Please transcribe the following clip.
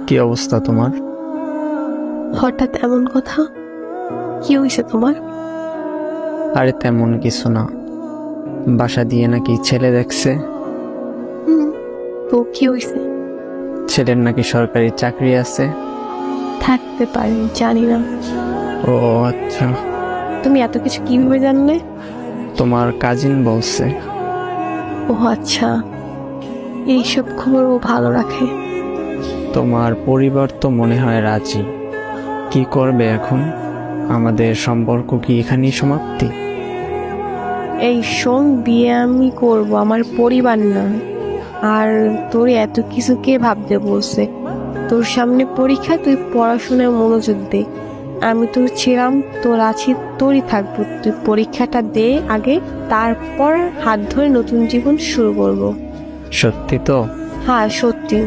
কি অবস্থা তোমার? হঠাৎ এমন কথা? কি হয়েছে তোমার? আরে তেমন কিছু না, বাসা দিয়ে নাকি ছেলে দেখছে। হুম, তো কি হয়েছে? ছেলের নাকি সরকারি চাকরি আছে। থাকতে পারে, জানি না। ও আচ্ছা, তুমি এত কিছু কিভাবে জানলে? তোমার কাজিন বলছে। ও আচ্ছা, এইসব খবর ও ভালো রাখে। তোমার পরিবার তো মনে হয় রাজি। কি করবে এখন? আমাদের সম্পর্ক কি এখানেই সমাপ্তি? এই শোন, বিয়ে আমি করব, আমার পরিবার না। আর তোর এত কিছু কে ভাবতে বলছে? তোর সামনে পরীক্ষা, তুই পড়াশোনায় মনোযোগ দে। আমি তোর ছিলাম, তোর আছি, তোরই থাকবো। তুই পরীক্ষাটা দে আগে, তারপর হাত ধরে নতুন জীবন শুরু করব। সত্যি তো? হ্যাঁ, সত্যি।